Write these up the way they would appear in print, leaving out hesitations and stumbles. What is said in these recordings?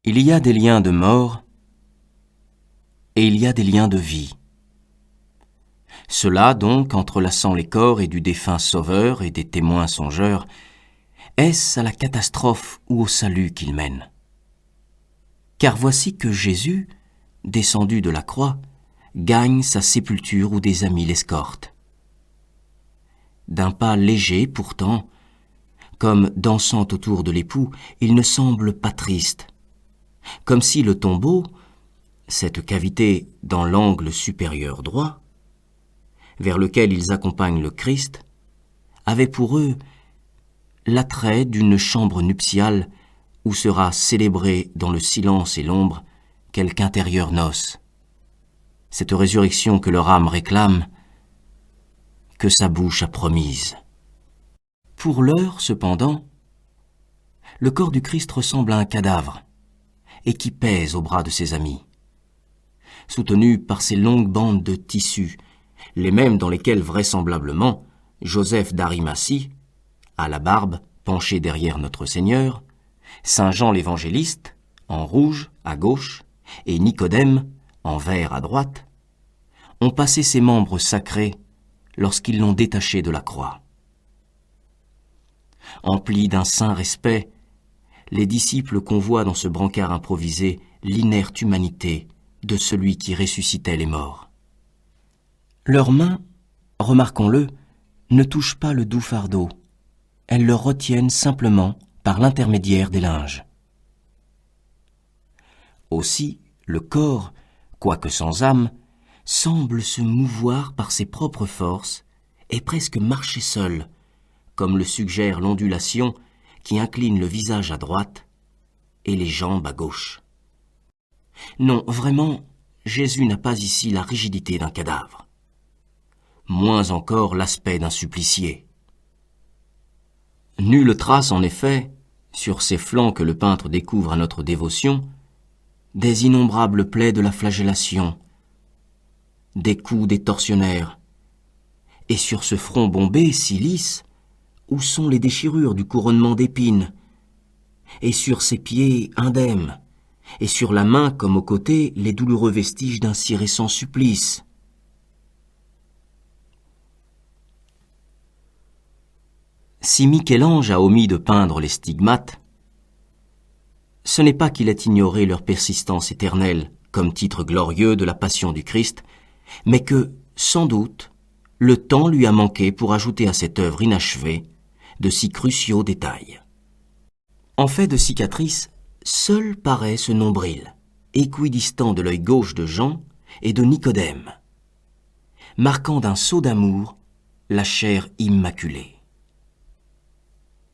Il y a des liens de mort et il y a des liens de vie. Cela donc, entrelaçant les corps et du défunt sauveur et des témoins songeurs, est-ce à la catastrophe ou au salut qu'il mène? Car voici que Jésus, descendu de la croix, gagne sa sépulture où des amis l'escortent. D'un pas léger pourtant, comme dansant autour de l'époux, il ne semble pas triste, comme si le tombeau, cette cavité dans l'angle supérieur droit, vers lequel ils accompagnent le Christ, avait pour eux l'attrait d'une chambre nuptiale où sera célébrée dans le silence et l'ombre quelque intérieure noce. Cette résurrection que leur âme réclame, que sa bouche a promise. Pour l'heure, cependant, le corps du Christ ressemble à un cadavre et qui pèse au bras de ses amis, soutenu par ces longues bandes de tissu, les mêmes dans lesquelles vraisemblablement Joseph d'Arimathie, à la barbe, penché derrière notre Seigneur, Saint Jean l'évangéliste, en rouge à gauche, et Nicodème, en vert à droite, ont passé ses membres sacrés lorsqu'ils l'ont détaché de la croix. Emplis d'un saint respect, les disciples convoient dans ce brancard improvisé l'inerte humanité de celui qui ressuscitait les morts. Leurs mains, remarquons-le, ne touchent pas le doux fardeau, elles le retiennent simplement par l'intermédiaire des linges. Aussi, le corps, quoique sans âme, semble se mouvoir par ses propres forces et presque marcher seul, comme le suggère l'ondulation qui incline le visage à droite et les jambes à gauche. Non, vraiment, Jésus n'a pas ici la rigidité d'un cadavre, moins encore l'aspect d'un supplicié. Nulle trace, en effet, sur ces flancs que le peintre découvre à notre dévotion, des innombrables plaies de la flagellation, des coups des tortionnaires, et sur ce front bombé, si lisse, où sont les déchirures du couronnement d'épines, et sur ces pieds indemnes, et sur la main comme au côté les douloureux vestiges d'un si récent supplice. Si Michel-Ange a omis de peindre les stigmates, ce n'est pas qu'il ait ignoré leur persistance éternelle comme titre glorieux de la passion du Christ, mais que, sans doute, le temps lui a manqué pour ajouter à cette œuvre inachevée de si cruciaux détails. En fait de cicatrices, seul paraît ce nombril, équidistant de l'œil gauche de Jean et de Nicodème, marquant d'un sceau d'amour la chair immaculée.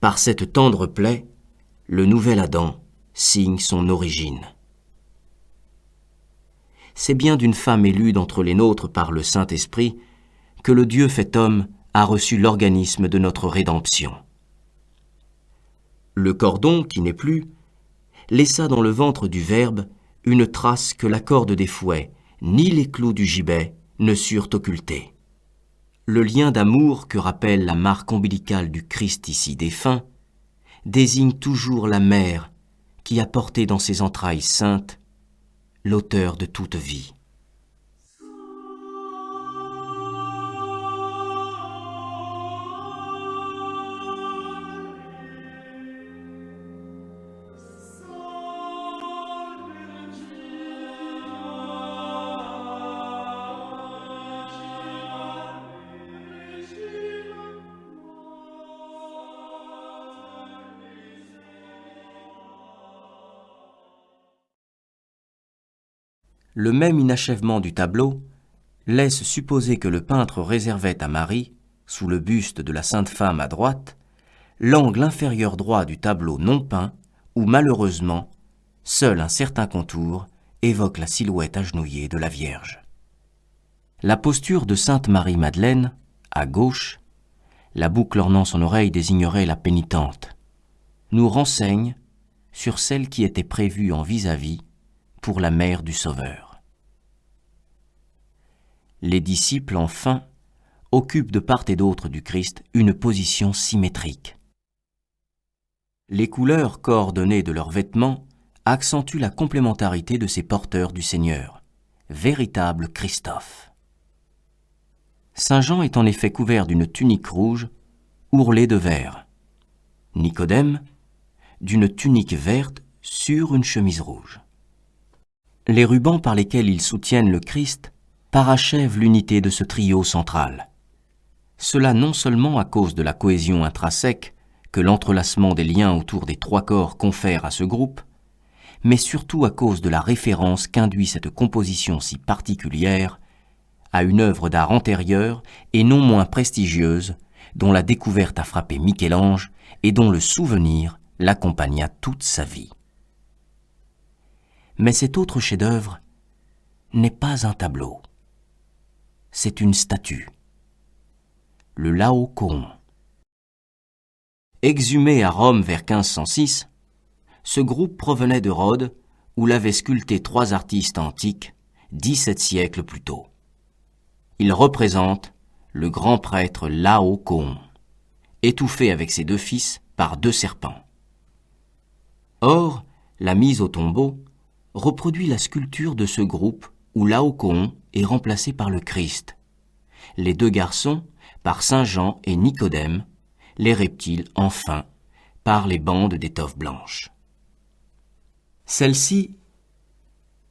Par cette tendre plaie, le nouvel Adam signe son origine. C'est bien d'une femme élue d'entre les nôtres par le Saint-Esprit que le Dieu fait homme a reçu l'organisme de notre rédemption. Le cordon, qui n'est plus, laissa dans le ventre du Verbe une trace que la corde des fouets, ni les clous du gibet ne surent occulter. Le lien d'amour que rappelle la marque ombilicale du Christ ici défunt désigne toujours la mère qui a porté dans ses entrailles saintes l'auteur de toute vie. Le même inachèvement du tableau laisse supposer que le peintre réservait à Marie, sous le buste de la Sainte Femme à droite, l'angle inférieur droit du tableau non peint, où malheureusement, seul un certain contour évoque la silhouette agenouillée de la Vierge. La posture de Sainte Marie-Madeleine, à gauche, la boucle ornant son oreille désignerait la pénitente, nous renseigne sur celle qui était prévue en vis-à-vis pour la mère du Sauveur. Les disciples, enfin, occupent de part et d'autre du Christ une position symétrique. Les couleurs coordonnées de leurs vêtements accentue la complémentarité de ces porteurs du Seigneur, véritables Christophe. Saint Jean est en effet couvert d'une tunique rouge, ourlée de vert. Nicodème, d'une tunique verte sur une chemise rouge. Les rubans par lesquels ils soutiennent le Christ parachèvent l'unité de ce trio central. Cela non seulement à cause de la cohésion intrinsèque que l'entrelacement des liens autour des trois corps confère à ce groupe, mais surtout à cause de la référence qu'induit cette composition si particulière à une œuvre d'art antérieure et non moins prestigieuse, dont la découverte a frappé Michel-Ange et dont le souvenir l'accompagna toute sa vie. Mais cet autre chef-d'œuvre n'est pas un tableau. C'est une statue. Le Laocoon. Exhumé à Rome vers 1506, ce groupe provenait de Rhodes, où l'avaient sculpté 3 artistes antiques, 17 siècles plus tôt. Il représente le grand prêtre Laocoon, étouffé avec ses 2 fils par 2 serpents. Or, la mise au tombeau reproduit la sculpture de ce groupe où Laocoon est remplacé par le Christ, les 2 garçons par Saint Jean et Nicodème, les reptiles enfin par les bandes d'étoffe blanche. Celle-ci,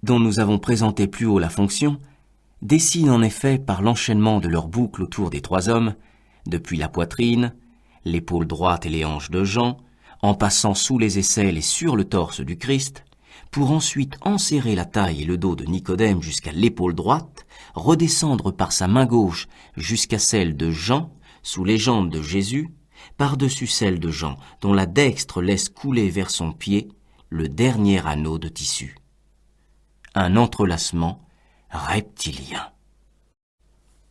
dont nous avons présenté plus haut la fonction, dessine en effet par l'enchaînement de leurs boucles autour des 3 hommes, depuis la poitrine, l'épaule droite et les hanches de Jean, en passant sous les aisselles et sur le torse du Christ, pour ensuite enserrer la taille et le dos de Nicodème jusqu'à l'épaule droite, redescendre par sa main gauche jusqu'à celle de Jean, sous les jambes de Jésus, par-dessus celle de Jean, dont la dextre laisse couler vers son pied le dernier anneau de tissu. Un entrelacement reptilien.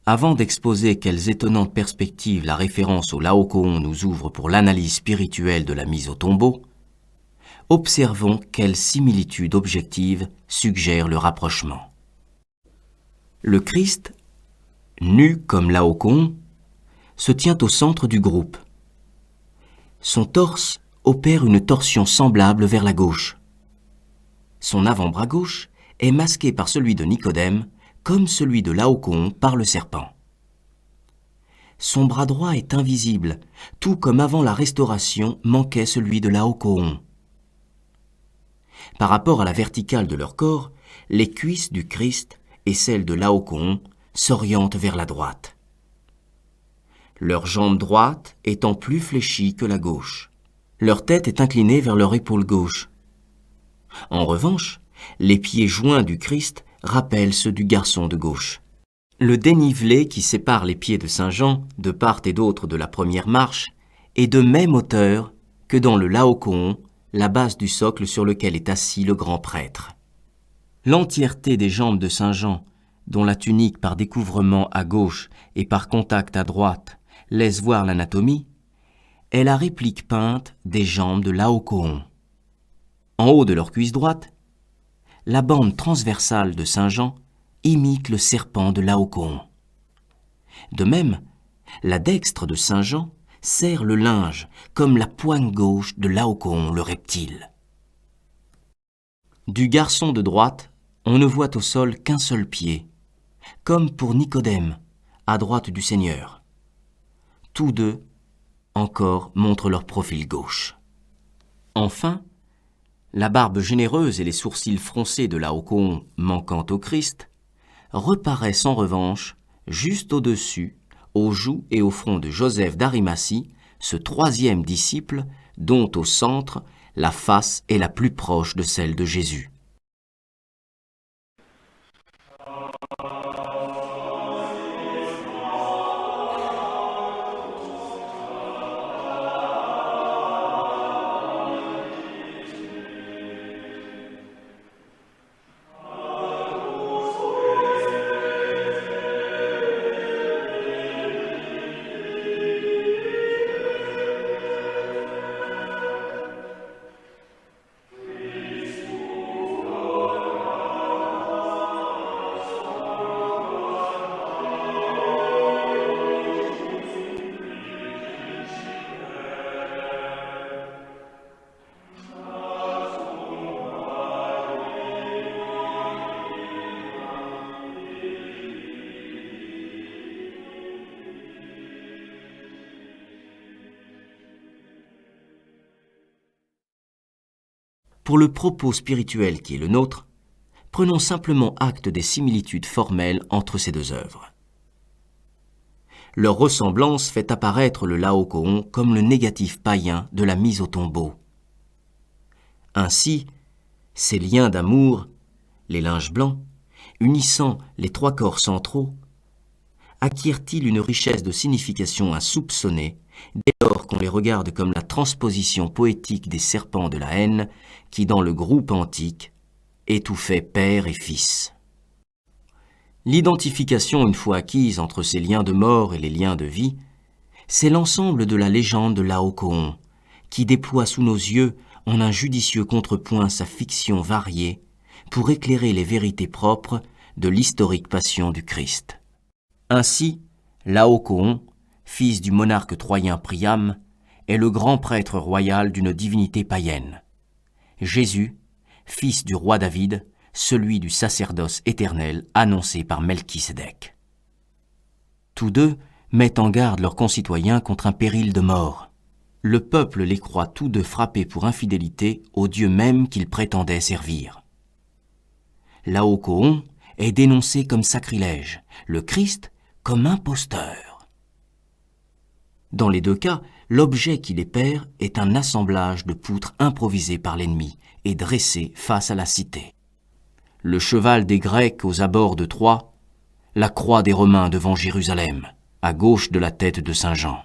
Avant d'exposer quelles étonnantes perspectives la référence au Laocoon nous ouvre pour l'analyse spirituelle de la mise au tombeau, observons quelle similitude objective suggère le rapprochement. Le Christ, nu comme Laocoon, se tient au centre du groupe. Son torse opère une torsion semblable vers la gauche. Son avant-bras gauche est masqué par celui de Nicodème, comme celui de Laocoon par le serpent. Son bras droit est invisible, tout comme avant la restauration manquait celui de Laocoon. Par rapport à la verticale de leur corps, les cuisses du Christ et celles de Laocoon s'orientent vers la droite. Leur jambe droite étant plus fléchie que la gauche. Leur tête est inclinée vers leur épaule gauche. En revanche, les pieds joints du Christ rappellent ceux du garçon de gauche. Le dénivelé qui sépare les pieds de Saint Jean, de part et d'autre de la première marche, est de même hauteur que dans le Laocoon, la base du socle sur lequel est assis le grand prêtre. L'entièreté des jambes de Saint Jean, dont la tunique par découvrement à gauche et par contact à droite laisse voir l'anatomie, est la réplique peinte des jambes de Laocoon. En haut de leur cuisse droite, la bande transversale de Saint Jean imite le serpent de Laocoon. De même, la dextre de Saint Jean serre le linge comme la poigne gauche de Laocoon le reptile. Du garçon de droite, on ne voit au sol qu'un seul pied, comme pour Nicodème, à droite du Seigneur. Tous 2, encore, montrent leur profil gauche. Enfin, la barbe généreuse et les sourcils froncés de Laocoon manquant au Christ reparaissent en revanche juste au-dessus, aux joues et au front de Joseph d'Arimathie, ce 3e disciple dont au centre la face est la plus proche de celle de Jésus. Pour le propos spirituel qui est le nôtre, prenons simplement acte des similitudes formelles entre ces deux œuvres. Leur ressemblance fait apparaître le Laocoon comme le négatif païen de la mise au tombeau. Ainsi, ces liens d'amour, les linges blancs, unissant les trois corps centraux, acquièrent-ils une richesse de signification insoupçonnée dès lors qu'on les regarde comme la transposition poétique des serpents de la haine qui, dans le groupe antique, étouffaient père et fils. L'identification une fois acquise entre ces liens de mort et les liens de vie, c'est l'ensemble de la légende de Laocoon, qui déploie sous nos yeux en un judicieux contrepoint sa fiction variée pour éclairer les vérités propres de l'historique passion du Christ. Ainsi, Laocoon, fils du monarque troyen Priam, est le grand prêtre royal d'une divinité païenne. Jésus, fils du roi David, celui du sacerdoce éternel annoncé par Melchisédek. Tous deux mettent en garde leurs concitoyens contre un péril de mort. Le peuple les croit tous deux frappés pour infidélité au Dieu même qu'ils prétendaient servir. Laocoon est dénoncé comme sacrilège, le Christ comme imposteur. Dans les deux cas, l'objet qui les perd est un assemblage de poutres improvisées par l'ennemi et dressées face à la cité. Le cheval des Grecs aux abords de Troie, la croix des Romains devant Jérusalem, à gauche de la tête de Saint Jean.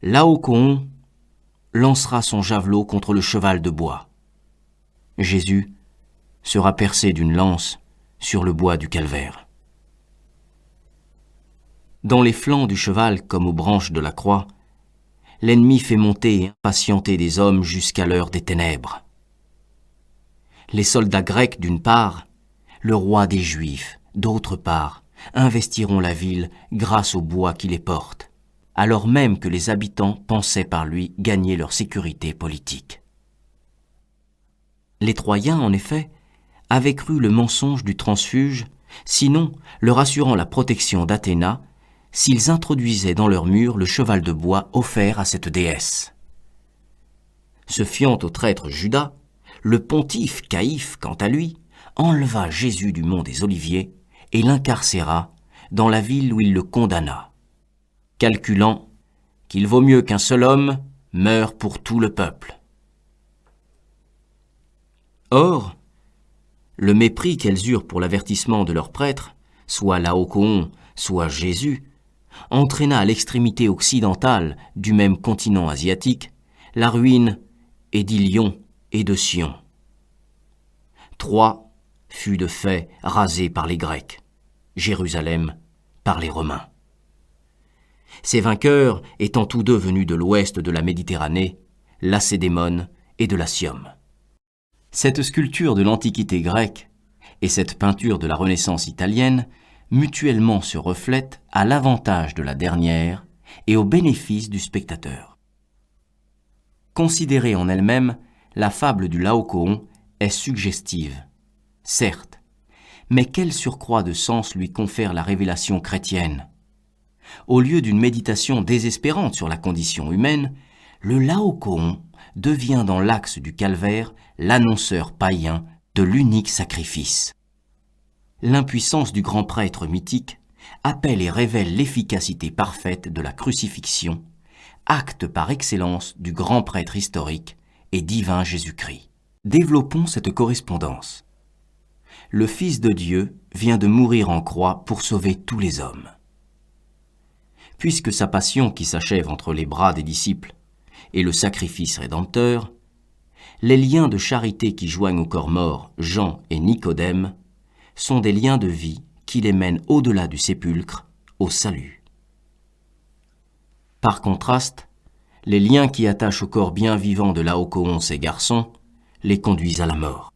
Laocoon lancera son javelot contre le cheval de bois. Jésus sera percé d'une lance sur le bois du calvaire. Dans les flancs du cheval comme aux branches de la croix, l'ennemi fait monter et impatienter des hommes jusqu'à l'heure des ténèbres. Les soldats grecs d'une part, le roi des Juifs d'autre part, investiront la ville grâce au bois qui les porte, alors même que les habitants pensaient par lui gagner leur sécurité politique. Les Troyens, en effet, avaient cru le mensonge du transfuge, sinon leur assurant la protection d'Athéna, s'ils introduisaient dans leurs murs le cheval de bois offert à cette déesse. Se fiant au traître Judas, le pontife Caïphe, quant à lui, enleva Jésus du mont des Oliviers et l'incarcéra dans la ville où il le condamna, calculant qu'il vaut mieux qu'un seul homme meure pour tout le peuple. Or, le mépris qu'elles eurent pour l'avertissement de leur prêtre, soit Laocoon, soit Jésus, entraîna à l'extrémité occidentale du même continent asiatique la ruine et d'Ilion et de Sion. Troie fut de fait rasée par les Grecs, Jérusalem par les Romains. Ces vainqueurs étant tous deux venus de l'ouest de la Méditerranée, Lacédémone et de Latium. Cette sculpture de l'Antiquité grecque et cette peinture de la Renaissance italienne mutuellement se reflètent à l'avantage de la dernière et au bénéfice du spectateur. Considérée en elle-même, la fable du Laocoon est suggestive, certes, mais quel surcroît de sens lui confère la révélation chrétienne? Au lieu d'une méditation désespérante sur la condition humaine, le Laocoon devient dans l'axe du calvaire l'annonceur païen de l'unique sacrifice. L'impuissance du grand prêtre mythique appelle et révèle l'efficacité parfaite de la crucifixion, acte par excellence du grand prêtre historique et divin Jésus-Christ. Développons cette correspondance. Le Fils de Dieu vient de mourir en croix pour sauver tous les hommes. Puisque sa passion qui s'achève entre les bras des disciples et le sacrifice rédempteur, les liens de charité qui joignent au corps mort Jean et Nicodème sont des liens de vie qui les mènent au-delà du sépulcre, au salut. Par contraste, les liens qui attachent au corps bien vivant de Laocoon ces garçons les conduisent à la mort.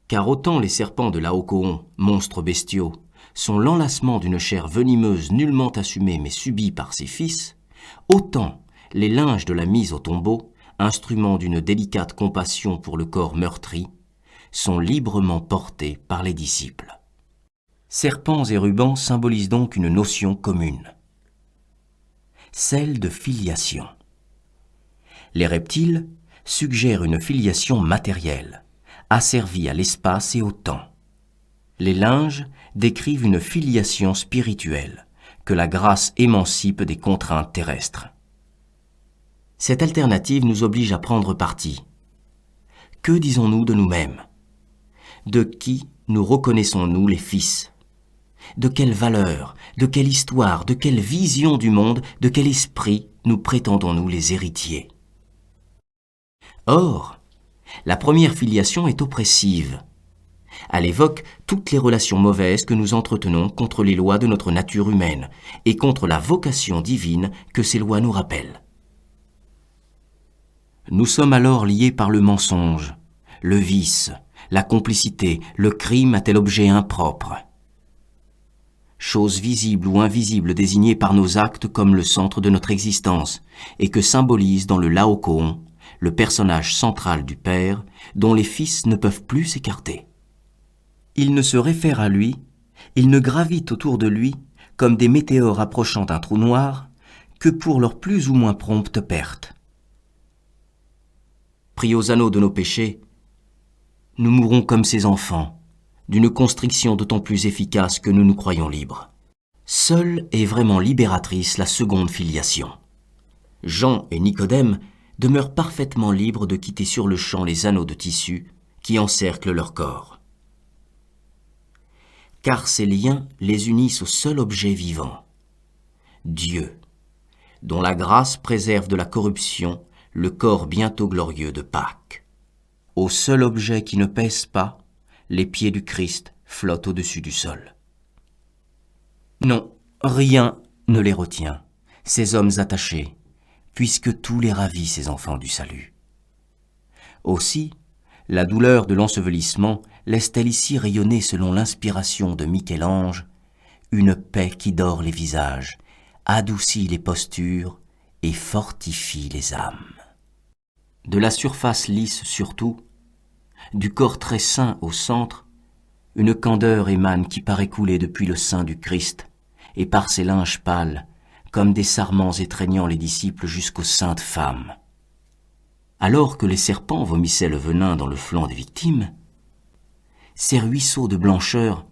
Car autant les serpents de Laocoon, monstres bestiaux, sont l'enlacement d'une chair venimeuse nullement assumée mais subie par ses fils, autant les linges de la mise au tombeau, instruments d'une délicate compassion pour le corps meurtri, sont librement portés par les disciples. Serpents et rubans symbolisent donc une notion commune, celle de filiation. Les reptiles, suggère une filiation matérielle, asservie à l'espace et au temps. Les linges décrivent une filiation spirituelle, que la grâce émancipe des contraintes terrestres. Cette alternative nous oblige à prendre parti. Que disons-nous de nous-mêmes? De qui nous reconnaissons-nous les fils? De quelle valeur, de quelle histoire, de quelle vision du monde, de quel esprit nous prétendons-nous les héritiers? Or, la première filiation est oppressive. Elle évoque toutes les relations mauvaises que nous entretenons contre les lois de notre nature humaine et contre la vocation divine que ces lois nous rappellent. Nous sommes alors liés par le mensonge, le vice, la complicité, le crime a tel objet impropre. Chose visible ou invisible désignée par nos actes comme le centre de notre existence et que symbolise dans le Laocoon le personnage central du Père dont les fils ne peuvent plus s'écarter. Ils ne se réfèrent à lui, ils ne gravitent autour de lui comme des météores approchant d'un trou noir que pour leur plus ou moins prompte perte. Pris aux anneaux de nos péchés, nous mourrons comme ces enfants, d'une constriction d'autant plus efficace que nous nous croyons libres. Seule est vraiment libératrice la seconde filiation. Jean et Nicodème demeurent parfaitement libres de quitter sur le champ les anneaux de tissu qui encerclent leur corps. Car ces liens les unissent au seul objet vivant, Dieu, dont la grâce préserve de la corruption le corps bientôt glorieux de Pâques. Au seul objet qui ne pèse pas, les pieds du Christ flottent au-dessus du sol. Non, rien ne les retient, ces hommes attachés, puisque tout les ravit, ces enfants du salut. Aussi, la douleur de l'ensevelissement laisse-t-elle ici rayonner selon l'inspiration de Michel-Ange une paix qui dore les visages, adoucit les postures et fortifie les âmes. De la surface lisse surtout, du corps très sain au centre, une candeur émane qui paraît couler depuis le sein du Christ et par ses linges pâles, comme des sarments étreignant les disciples jusqu'aux saintes femmes. Alors que les serpents vomissaient le venin dans le flanc des victimes, ces ruisseaux de blancheur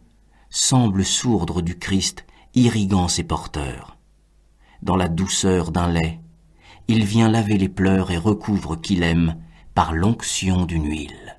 semblent sourdre du Christ irriguant ses porteurs. Dans la douceur d'un lait, il vient laver les pleurs et recouvre qui l'aime par l'onction d'une huile.